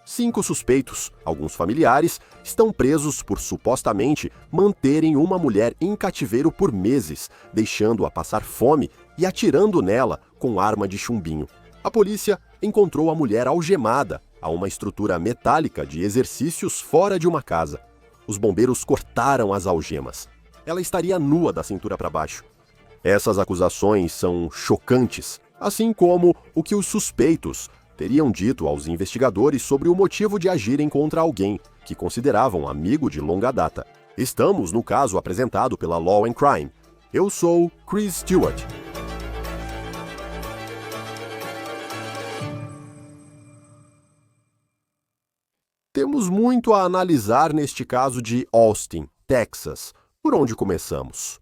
5 suspeitos, alguns familiares, estão presos por supostamente manterem uma mulher em cativeiro por meses, deixando-a passar fome e atirando nela com arma de chumbinho. A polícia encontrou a mulher algemada a uma estrutura metálica de exercícios fora de uma casa. Os bombeiros cortaram as algemas. Ela estaria nua da cintura para baixo. Essas acusações são chocantes, assim como o que os suspeitos teriam dito aos investigadores sobre o motivo de agirem contra alguém que consideravam amigo de longa data. Estamos no caso apresentado pela Law and Crime. Eu sou Chris Stewart. Temos muito a analisar neste caso de Austin, Texas. Por onde começamos?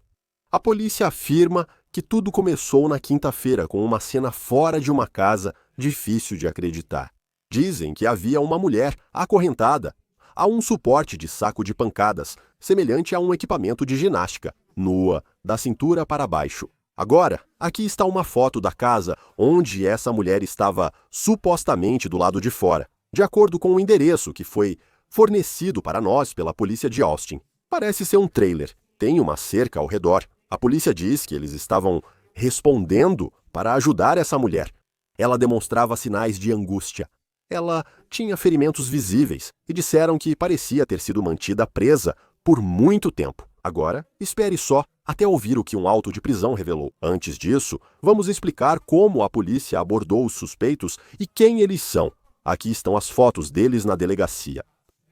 A polícia afirma que tudo começou na quinta-feira com uma cena fora de uma casa difícil de acreditar. Dizem que havia uma mulher acorrentada a um suporte de saco de pancadas, semelhante a um equipamento de ginástica, nua, da cintura para baixo. Agora, aqui está uma foto da casa onde essa mulher estava supostamente do lado de fora, de acordo com o endereço que foi fornecido para nós pela polícia de Austin. Parece ser um trailer, tem uma cerca ao redor. A polícia diz que eles estavam respondendo para ajudar essa mulher. Ela demonstrava sinais de angústia. Ela tinha ferimentos visíveis e disseram que parecia ter sido mantida presa por muito tempo. Agora, espere só até ouvir o que um auto de prisão revelou. Antes disso, vamos explicar como a polícia abordou os suspeitos e quem eles são. Aqui estão as fotos deles na delegacia.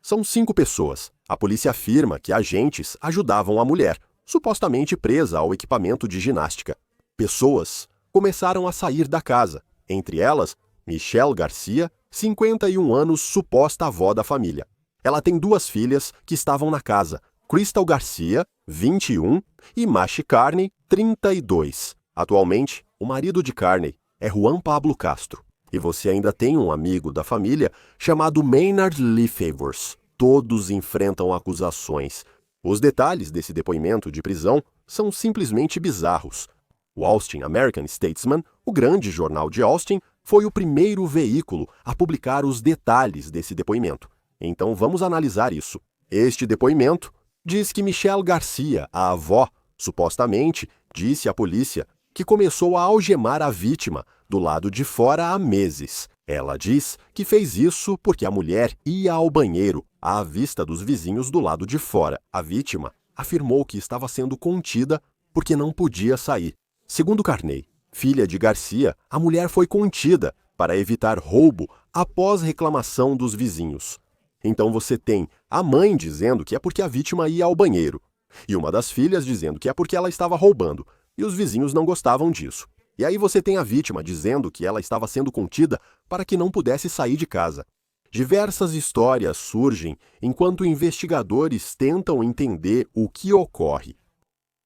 São 5 pessoas. A polícia afirma que agentes ajudavam a mulher, supostamente presa ao equipamento de ginástica. Pessoas começaram a sair da casa, entre elas, Michelle Garcia, 51 anos, suposta avó da família. Ela tem 2 filhas que estavam na casa, Crystal Garcia, 21, e Mashi Carney, 32. Atualmente, o marido de Carney é Juan Pablo Castro. E você ainda tem um amigo da família chamado Maynard Lee Favors. Todos enfrentam acusações. Os detalhes desse depoimento de prisão são simplesmente bizarros. O Austin American Statesman, o grande jornal de Austin, foi o primeiro veículo a publicar os detalhes desse depoimento. Então vamos analisar isso. Este depoimento diz que Michelle Garcia, a avó, supostamente disse à polícia que começou a algemar a vítima do lado de fora há meses. Ela diz que fez isso porque a mulher ia ao banheiro à vista dos vizinhos do lado de fora. A vítima afirmou que estava sendo contida porque não podia sair. Segundo Carney, filha de Garcia, a mulher foi contida para evitar roubo após reclamação dos vizinhos. Então você tem a mãe dizendo que é porque a vítima ia ao banheiro, e uma das filhas dizendo que é porque ela estava roubando, e os vizinhos não gostavam disso. E aí você tem a vítima dizendo que ela estava sendo contida para que não pudesse sair de casa. Diversas histórias surgem enquanto investigadores tentam entender o que ocorre.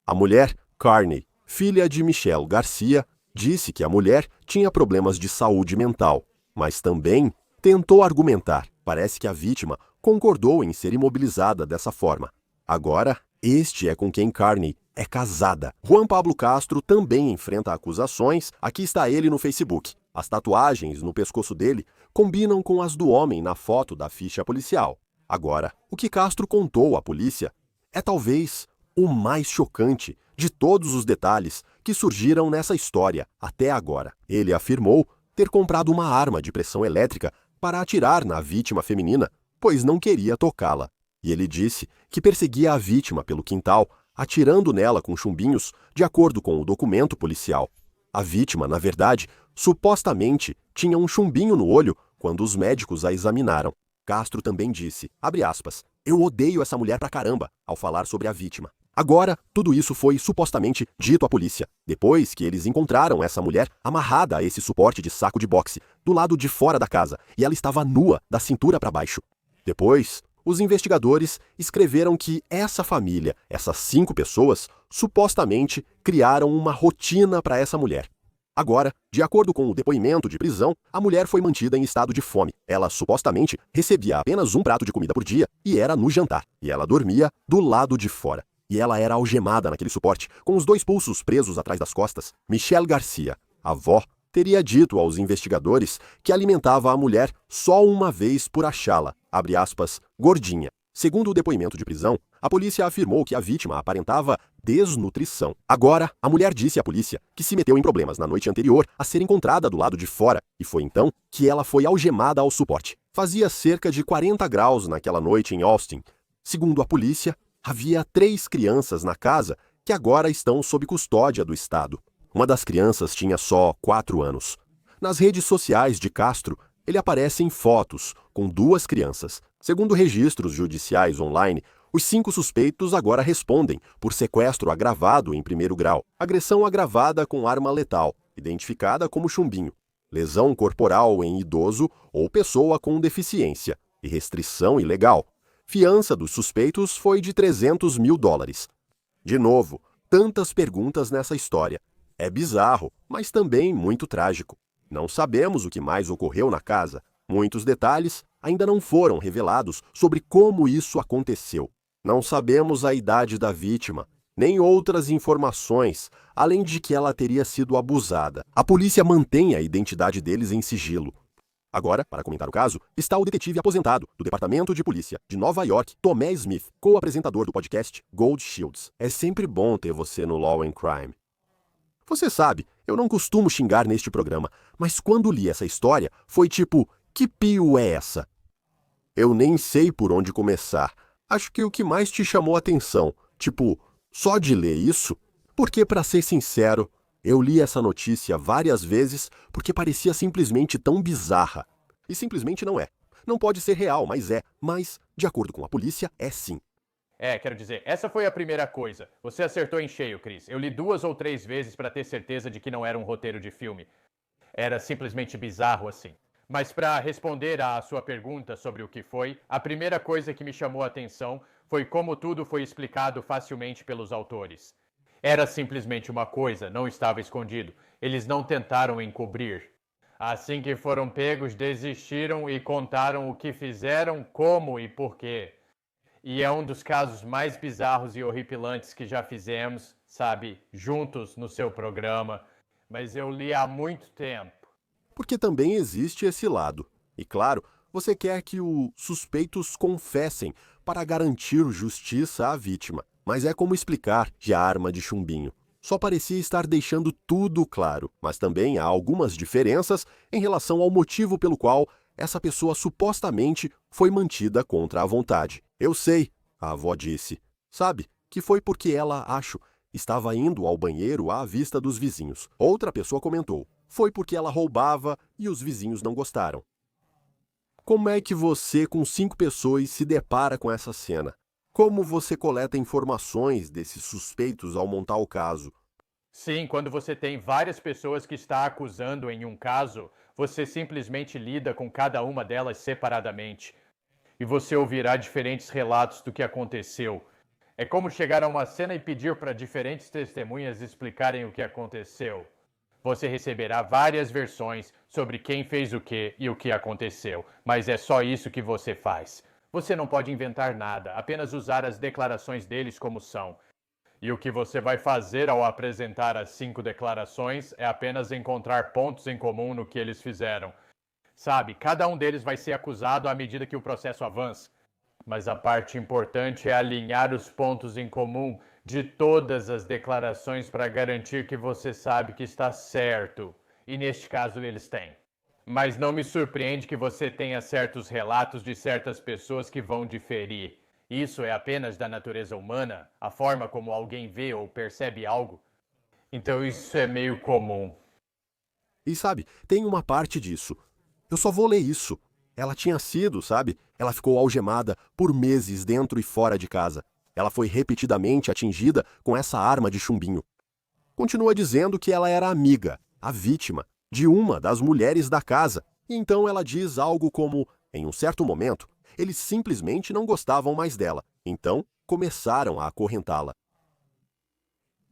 A mulher, Carney, filha de Michelle Garcia, disse que a mulher tinha problemas de saúde mental, mas também tentou argumentar. Parece que a vítima concordou em ser imobilizada dessa forma. Agora, este é com quem Carney é casada. Juan Pablo Castro também enfrenta acusações. Aqui está ele no Facebook. As tatuagens no pescoço dele combinam com as do homem na foto da ficha policial. Agora, o que Castro contou à polícia é talvez o mais chocante de todos os detalhes que surgiram nessa história até agora. Ele afirmou ter comprado uma arma de pressão elétrica para atirar na vítima feminina, pois não queria tocá-la. E ele disse que perseguia a vítima pelo quintal, atirando nela com chumbinhos, de acordo com o documento policial. A vítima, na verdade, supostamente tinha um chumbinho no olho quando os médicos a examinaram. Castro também disse, abre aspas, eu odeio essa mulher pra caramba, ao falar sobre a vítima. Agora, tudo isso foi supostamente dito à polícia, depois que eles encontraram essa mulher amarrada a esse suporte de saco de boxe, do lado de fora da casa, e ela estava nua, da cintura para baixo. Depois, os investigadores escreveram que essa família, essas 5 pessoas, supostamente criaram uma rotina para essa mulher. Agora, de acordo com o depoimento de prisão, a mulher foi mantida em estado de fome. Ela supostamente recebia apenas um prato de comida por dia e era no jantar. E ela dormia do lado de fora. E ela era algemada naquele suporte, com os 2 pulsos presos atrás das costas. Michelle Garcia, avó, teria dito aos investigadores que alimentava a mulher só uma vez por achá-la, abre aspas, gordinha. Segundo o depoimento de prisão, a polícia afirmou que a vítima aparentava desnutrição. Agora, a mulher disse à polícia que se meteu em problemas na noite anterior a ser encontrada do lado de fora, e foi então que ela foi algemada ao suporte. Fazia cerca de 40 graus naquela noite em Austin. Segundo a polícia, havia 3 crianças na casa que agora estão sob custódia do Estado. Uma das crianças tinha só 4 anos. Nas redes sociais de Castro, ele aparece em fotos com 2 crianças. Segundo registros judiciais online, os 5 suspeitos agora respondem por sequestro agravado em primeiro grau, agressão agravada com arma letal, identificada como chumbinho, lesão corporal em idoso ou pessoa com deficiência e restrição ilegal. Fiança dos suspeitos foi de $300 mil. De novo, tantas perguntas nessa história. É bizarro, mas também muito trágico. Não sabemos o que mais ocorreu na casa. Muitos detalhes ainda não foram revelados sobre como isso aconteceu. Não sabemos a idade da vítima, nem outras informações, além de que ela teria sido abusada. A polícia mantém a identidade deles em sigilo. Agora, para comentar o caso, está o detetive aposentado do Departamento de Polícia de Nova York, Tomé Smith, co-apresentador do podcast Gold Shields. É sempre bom ter você no Law and Crime. Você sabe, eu não costumo xingar neste programa, mas quando li essa história, foi tipo, que pio é essa? Eu nem sei por onde começar. Acho que o que mais te chamou a atenção, tipo, só de ler isso? Porque, para ser sincero, eu li essa notícia várias vezes porque parecia simplesmente tão bizarra. E simplesmente não é. Não pode ser real, mas é. Mas, de acordo com a polícia, é sim. Quero dizer, essa foi a primeira coisa. Você acertou em cheio, Chris. Eu li 2 ou 3 vezes para ter certeza de que não era um roteiro de filme. Era simplesmente bizarro assim. Mas para responder à sua pergunta sobre o que foi, a primeira coisa que me chamou a atenção foi como tudo foi explicado facilmente pelos autores. Era simplesmente uma coisa, não estava escondido. Eles não tentaram encobrir. Assim que foram pegos, desistiram e contaram o que fizeram, como e por quê. E é um dos casos mais bizarros e horripilantes que já fizemos, sabe, juntos no seu programa. Mas eu li há muito tempo. Porque também existe esse lado. E claro, você quer que os suspeitos confessem para garantir justiça à vítima. Mas é como explicar de a arma de chumbinho. Só parecia estar deixando tudo claro, mas também há algumas diferenças em relação ao motivo pelo qual essa pessoa supostamente foi mantida contra a vontade. Eu sei, a avó disse. Sabe, que foi porque ela, acho, estava indo ao banheiro à vista dos vizinhos. Outra pessoa comentou. Foi porque ela roubava e os vizinhos não gostaram. Como é que você, com 5 pessoas, se depara com essa cena? Como você coleta informações desses suspeitos ao montar o caso? Sim, quando você tem várias pessoas que está acusando em um caso, você simplesmente lida com cada uma delas separadamente. E você ouvirá diferentes relatos do que aconteceu. É como chegar a uma cena e pedir para diferentes testemunhas explicarem o que aconteceu. Você receberá várias versões sobre quem fez o que e o que aconteceu, mas é só isso que você faz. Você não pode inventar nada, apenas usar as declarações deles como são. E o que você vai fazer ao apresentar as 5 declarações é apenas encontrar pontos em comum no que eles fizeram. Sabe, cada um deles vai ser acusado à medida que o processo avança. Mas a parte importante é alinhar os pontos em comum de todas as declarações para garantir que você sabe que está certo. E neste caso eles têm. Mas não me surpreende que você tenha certos relatos de certas pessoas que vão diferir. Isso é apenas da natureza humana? A forma como alguém vê ou percebe algo? Então isso é meio comum. E sabe, tem uma parte disso. Eu só vou ler isso. Ela tinha sido, sabe? Ela ficou algemada por meses dentro e fora de casa. Ela foi repetidamente atingida com essa arma de chumbinho. Continua dizendo que ela era amiga, a vítima, de uma das mulheres da casa. E então ela diz algo como, em um certo momento, eles simplesmente não gostavam mais dela. Então, começaram a acorrentá-la.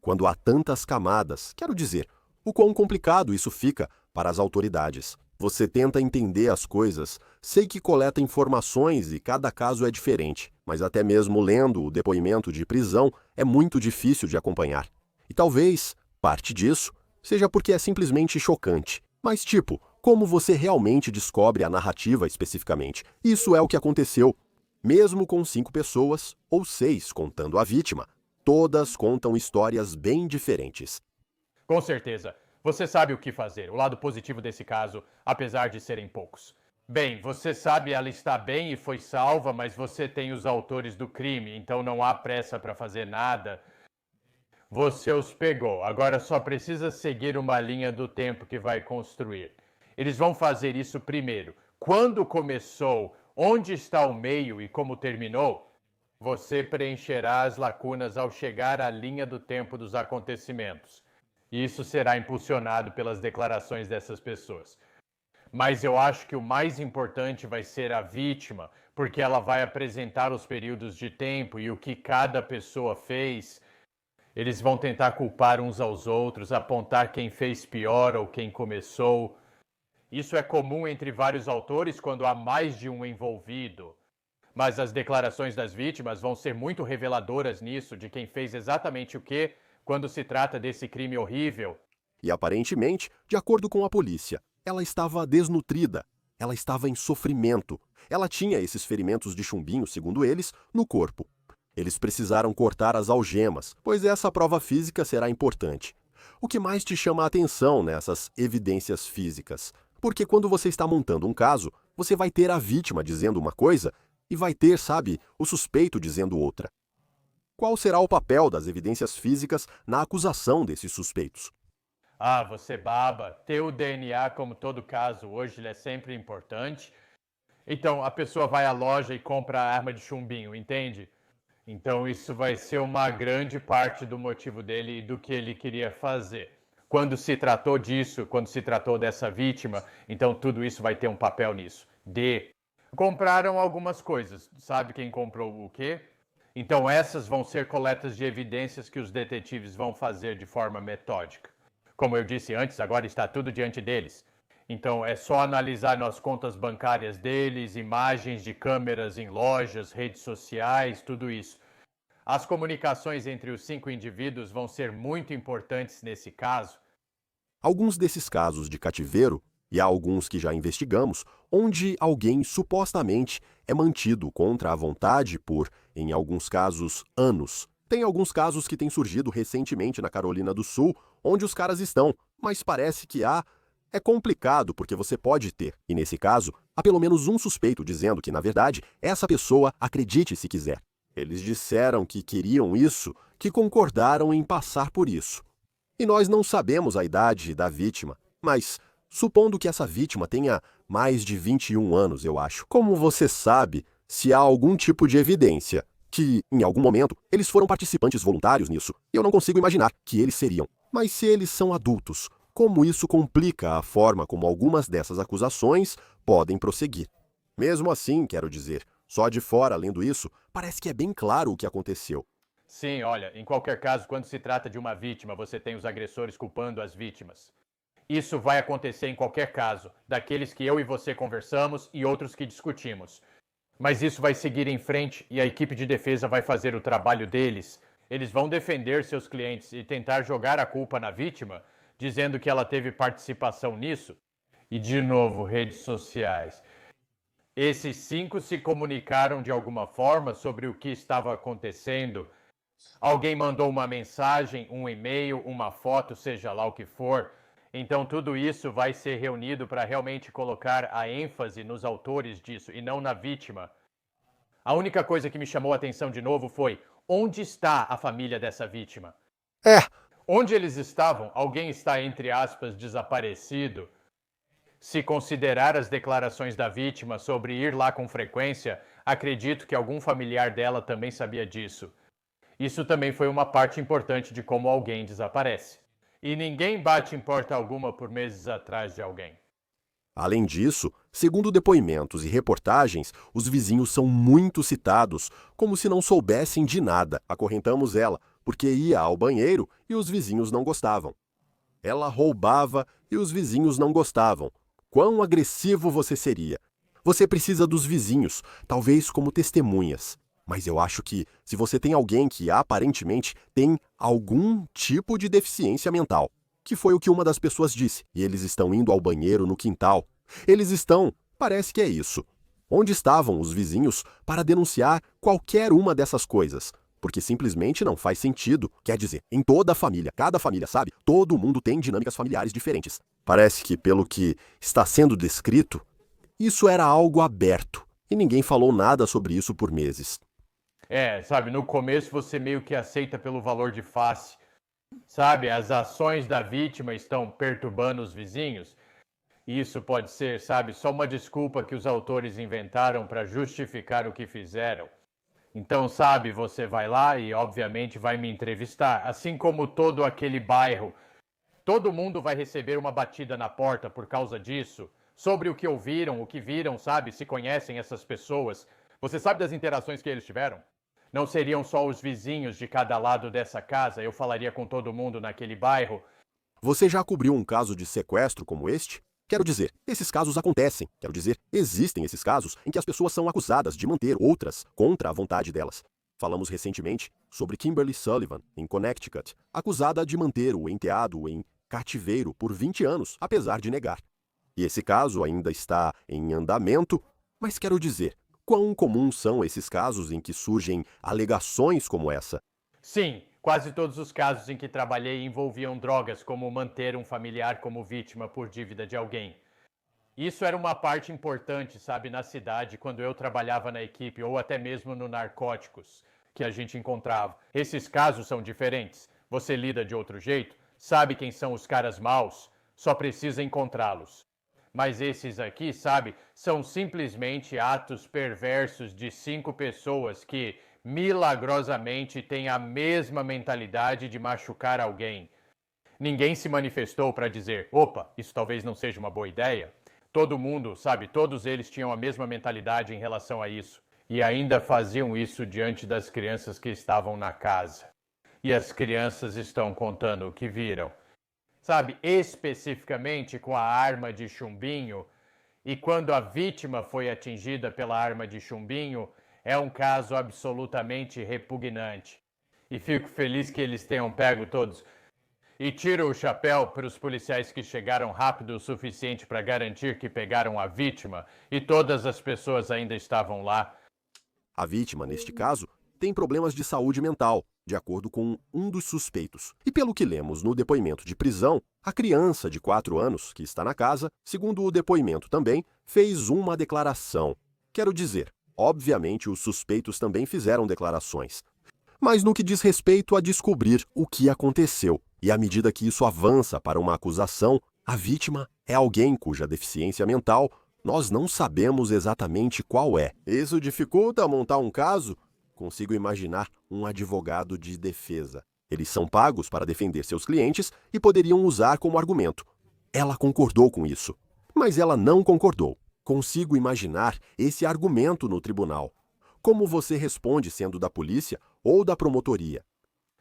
Quando há tantas camadas, quero dizer, o quão complicado isso fica para as autoridades. Você tenta entender as coisas, sei que coleta informações e cada caso é diferente, mas até mesmo lendo o depoimento de prisão é muito difícil de acompanhar. E talvez, parte disso, seja porque é simplesmente chocante. Mas tipo, como você realmente descobre a narrativa especificamente? Isso é o que aconteceu. Mesmo com 5 pessoas, ou 6 contando a vítima, todas contam histórias bem diferentes. Com certeza. Você sabe o que fazer, o lado positivo desse caso, apesar de serem poucos. Bem, você sabe ela está bem e foi salva, mas você tem os autores do crime, então não há pressa para fazer nada. Você os pegou, agora só precisa seguir uma linha do tempo que vai construir. Eles vão fazer isso primeiro. Quando começou, onde está o meio e como terminou, você preencherá as lacunas ao chegar à linha do tempo dos acontecimentos. Isso será impulsionado pelas declarações dessas pessoas. Mas eu acho que o mais importante vai ser a vítima, porque ela vai apresentar os períodos de tempo e o que cada pessoa fez. Eles vão tentar culpar uns aos outros, apontar quem fez pior ou quem começou. Isso é comum entre vários autores quando há mais de um envolvido. Mas as declarações das vítimas vão ser muito reveladoras nisso, de quem fez exatamente o que, quando se trata desse crime horrível. E aparentemente, de acordo com a polícia, ela estava desnutrida, ela estava em sofrimento, ela tinha esses ferimentos de chumbinho, segundo eles, no corpo. Eles precisaram cortar as algemas, pois essa prova física será importante. O que mais te chama a atenção nessas evidências físicas? Porque quando você está montando um caso, você vai ter a vítima dizendo uma coisa e vai ter, sabe, o suspeito dizendo outra. Qual será o papel das evidências físicas na acusação desses suspeitos? Ah, você baba. Ter o DNA, como todo caso hoje, ele é sempre importante. Então, a pessoa vai à loja e compra a arma de chumbinho, entende? Então, isso vai ser uma grande parte do motivo dele e do que ele queria fazer. Quando se tratou disso, quando se tratou dessa vítima, então tudo isso vai ter um papel nisso. Compraram algumas coisas. Sabe quem comprou o quê? Então, essas vão ser coletas de evidências que os detetives vão fazer de forma metódica. Como eu disse antes, agora está tudo diante deles. Então, é só analisar nas contas bancárias deles, imagens de câmeras em lojas, redes sociais, tudo isso. As comunicações entre os 5 indivíduos vão ser muito importantes nesse caso. Alguns desses casos de cativeiro, e há alguns que já investigamos, onde alguém supostamente é mantido contra a vontade por, em alguns casos, anos. Tem alguns casos que têm surgido recentemente na Carolina do Sul, onde os caras estão, mas parece que é complicado porque você pode ter, e nesse caso, há pelo menos um suspeito dizendo que, na verdade, essa pessoa acredite se quiser. Eles disseram que queriam isso, que concordaram em passar por isso. E nós não sabemos a idade da vítima, mas supondo que essa vítima tenha mais de 21 anos, eu acho. Como você sabe se há algum tipo de evidência que, em algum momento, eles foram participantes voluntários nisso? Eu não consigo imaginar que eles seriam. Mas se eles são adultos, como isso complica a forma como algumas dessas acusações podem prosseguir? Mesmo assim, quero dizer, só de fora, lendo isso, parece que é bem claro o que aconteceu. Sim, olha, em qualquer caso, quando se trata de uma vítima, você tem os agressores culpando as vítimas. Isso vai acontecer em qualquer caso, daqueles que eu e você conversamos e outros que discutimos. Mas isso vai seguir em frente e a equipe de defesa vai fazer o trabalho deles. Eles vão defender seus clientes e tentar jogar a culpa na vítima, dizendo que ela teve participação nisso. E, de novo, redes sociais. Esses 5 se comunicaram de alguma forma sobre o que estava acontecendo. Alguém mandou uma mensagem, um e-mail, uma foto, seja lá o que for. Então tudo isso vai ser reunido para realmente colocar a ênfase nos autores disso e não na vítima. A única coisa que me chamou a atenção de novo foi: onde está a família dessa vítima? Onde eles estavam, alguém está, entre aspas, desaparecido. Se considerar as declarações da vítima sobre ir lá com frequência, acredito que algum familiar dela também sabia disso. Isso também foi uma parte importante de como alguém desaparece. E ninguém bate em porta alguma por meses atrás de alguém. Além disso, segundo depoimentos e reportagens, os vizinhos são muito citados, como se não soubessem de nada. Acorrentamos ela, porque ia ao banheiro e os vizinhos não gostavam. Ela roubava e os vizinhos não gostavam. Quão agressivo você seria? Você precisa dos vizinhos, talvez como testemunhas. Mas eu acho que, se você tem alguém que aparentemente tem algum tipo de deficiência mental, que foi o que uma das pessoas disse, e eles estão indo ao banheiro no quintal. Eles estão, parece que é isso. Onde estavam os vizinhos para denunciar qualquer uma dessas coisas? Porque simplesmente não faz sentido. Quer dizer, em toda a família, cada família, sabe? Todo mundo tem dinâmicas familiares diferentes. Parece que, pelo que está sendo descrito, isso era algo aberto, e ninguém falou nada sobre isso por meses. Sabe, no começo você meio que aceita pelo valor de face. Sabe, as ações da vítima estão perturbando os vizinhos. Isso pode ser, sabe, só uma desculpa que os autores inventaram para justificar o que fizeram. Então, sabe, você vai lá e, obviamente, vai me entrevistar. Assim como todo aquele bairro. Todo mundo vai receber uma batida na porta por causa disso. Sobre o que ouviram, o que viram, sabe? Se conhecem essas pessoas. Você sabe das interações que eles tiveram? Não seriam só os vizinhos de cada lado dessa casa. Eu falaria com todo mundo naquele bairro. Você já cobriu um caso de sequestro como este? Quero dizer, esses casos acontecem. Quero dizer, existem esses casos em que as pessoas são acusadas de manter outras contra a vontade delas. Falamos recentemente sobre Kimberly Sullivan, em Connecticut, acusada de manter o enteado em cativeiro por 20 anos, apesar de negar. E esse caso ainda está em andamento, mas quero dizer, quão comuns são esses casos em que surgem alegações como essa? Sim, quase todos os casos em que trabalhei envolviam drogas, como manter um familiar como vítima por dívida de alguém. Isso era uma parte importante, sabe, na cidade, quando eu trabalhava na equipe, ou até mesmo no narcóticos que a gente encontrava. Esses casos são diferentes. Você lida de outro jeito, sabe quem são os caras maus, só precisa encontrá-los. Mas esses aqui, sabe, são simplesmente atos perversos de 5 pessoas que, milagrosamente, têm a mesma mentalidade de machucar alguém. Ninguém se manifestou para dizer, opa, isso talvez não seja uma boa ideia. Todo mundo, sabe, todos eles tinham a mesma mentalidade em relação a isso. E ainda faziam isso diante das crianças que estavam na casa. E as crianças estão contando o que viram. Sabe, especificamente com a arma de chumbinho. E quando a vítima foi atingida pela arma de chumbinho, é um caso absolutamente repugnante. E fico feliz que eles tenham pego todos. E tiro o chapéu para os policiais que chegaram rápido o suficiente para garantir que pegaram a vítima e todas as pessoas ainda estavam lá. A vítima, neste caso, tem problemas de saúde mental, de acordo com um dos suspeitos. E pelo que lemos no depoimento de prisão, a criança de 4 anos, que está na casa, segundo o depoimento também, fez uma declaração. Quero dizer, obviamente os suspeitos também fizeram declarações. Mas no que diz respeito a descobrir o que aconteceu, e à medida que isso avança para uma acusação, a vítima é alguém cuja deficiência mental nós não sabemos exatamente qual é. Isso dificulta montar um caso? Consigo imaginar um advogado de defesa. Eles são pagos para defender seus clientes e poderiam usar como argumento. Ela concordou com isso, mas ela não concordou. Consigo imaginar esse argumento no tribunal. Como você responde sendo da polícia ou da promotoria?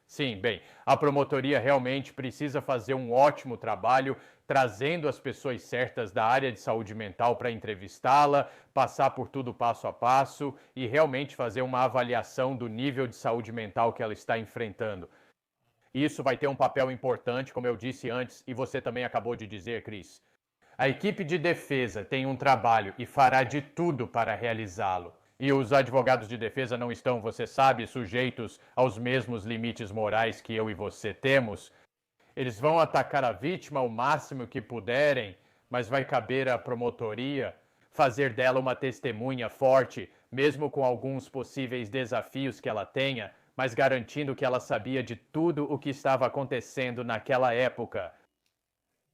Sim, bem, a promotoria realmente precisa fazer um ótimo trabalho trazendo as pessoas certas da área de saúde mental para entrevistá-la, passar por tudo passo a passo e realmente fazer uma avaliação do nível de saúde mental que ela está enfrentando. Isso vai ter um papel importante, como eu disse antes, e você também acabou de dizer, Cris. A equipe de defesa tem um trabalho e fará de tudo para realizá-lo. E os advogados de defesa não estão, você sabe, sujeitos aos mesmos limites morais que eu e você temos. Eles vão atacar a vítima o máximo que puderem, mas vai caber à promotoria fazer dela uma testemunha forte, mesmo com alguns possíveis desafios que ela tenha, mas garantindo que ela sabia de tudo o que estava acontecendo naquela época.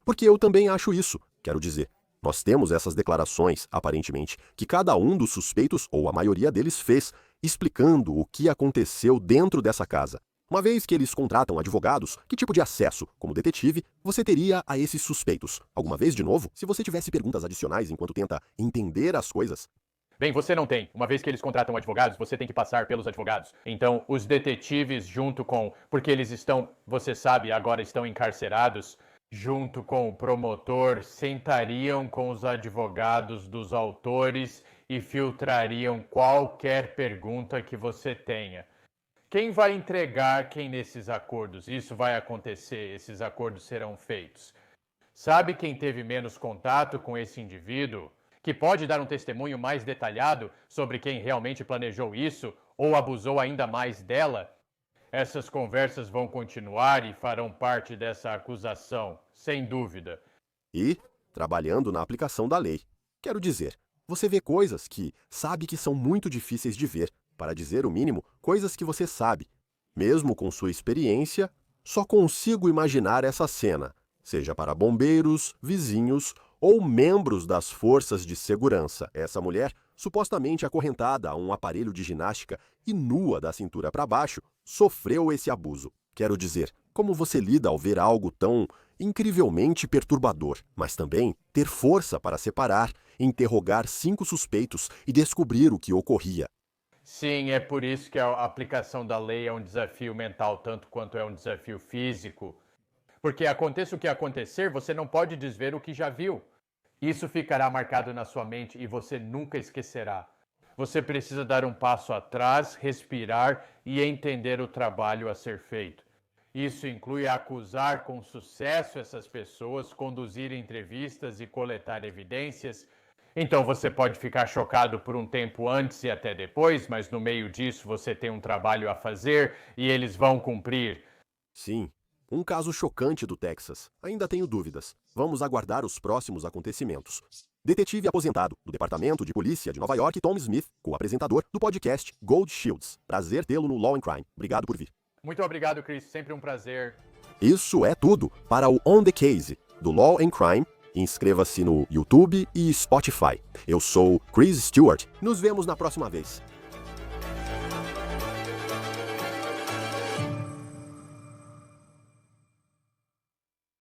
Porque eu também acho isso. Quero dizer, nós temos essas declarações, aparentemente, que cada um dos suspeitos, ou a maioria deles, fez, explicando o que aconteceu dentro dessa casa. Uma vez que eles contratam advogados, que tipo de acesso, como detetive, você teria a esses suspeitos? Alguma vez, de novo, se você tivesse perguntas adicionais enquanto tenta entender as coisas? Bem, você não tem. Uma vez que eles contratam advogados, você tem que passar pelos advogados. Então, os detetives, junto com. Porque eles estão, você sabe, agora estão encarcerados. Junto com o promotor, sentariam com os advogados dos autores e filtrariam qualquer pergunta que você tenha. Quem vai entregar quem nesses acordos? Isso vai acontecer, esses acordos serão feitos. Sabe quem teve menos contato com esse indivíduo? Que pode dar um testemunho mais detalhado sobre quem realmente planejou isso ou abusou ainda mais dela? Essas conversas vão continuar e farão parte dessa acusação, sem dúvida. E trabalhando na aplicação da lei. Quero dizer, você vê coisas que sabe que são muito difíceis de ver, para dizer o mínimo, coisas que você sabe. Mesmo com sua experiência, só consigo imaginar essa cena, seja para bombeiros, vizinhos ou membros das forças de segurança. Essa mulher, supostamente acorrentada a um aparelho de ginástica e nua da cintura para baixo, sofreu esse abuso. Quero dizer, como você lida ao ver algo tão incrivelmente perturbador, mas também ter força para separar, interrogar 5 suspeitos e descobrir o que ocorria. Sim, é por isso que a aplicação da lei é um desafio mental tanto quanto é um desafio físico. Porque aconteça o que acontecer, você não pode desver o que já viu. Isso ficará marcado na sua mente e você nunca esquecerá. Você precisa dar um passo atrás, respirar e entender o trabalho a ser feito. Isso inclui acusar com sucesso essas pessoas, conduzir entrevistas e coletar evidências. Então você pode ficar chocado por um tempo antes e até depois, mas no meio disso você tem um trabalho a fazer e eles vão cumprir. Sim, um caso chocante do Texas. Ainda tenho dúvidas. Vamos aguardar os próximos acontecimentos. Detetive aposentado do Departamento de Polícia de Nova York, Tom Smith, co-apresentador do podcast Gold Shields. Prazer tê-lo no Law and Crime. Obrigado por vir. Muito obrigado, Chris. Sempre um prazer. Isso é tudo para o On the Case do Law and Crime. Inscreva-se no YouTube e Spotify. Eu sou Chris Stewart. Nos vemos na próxima vez.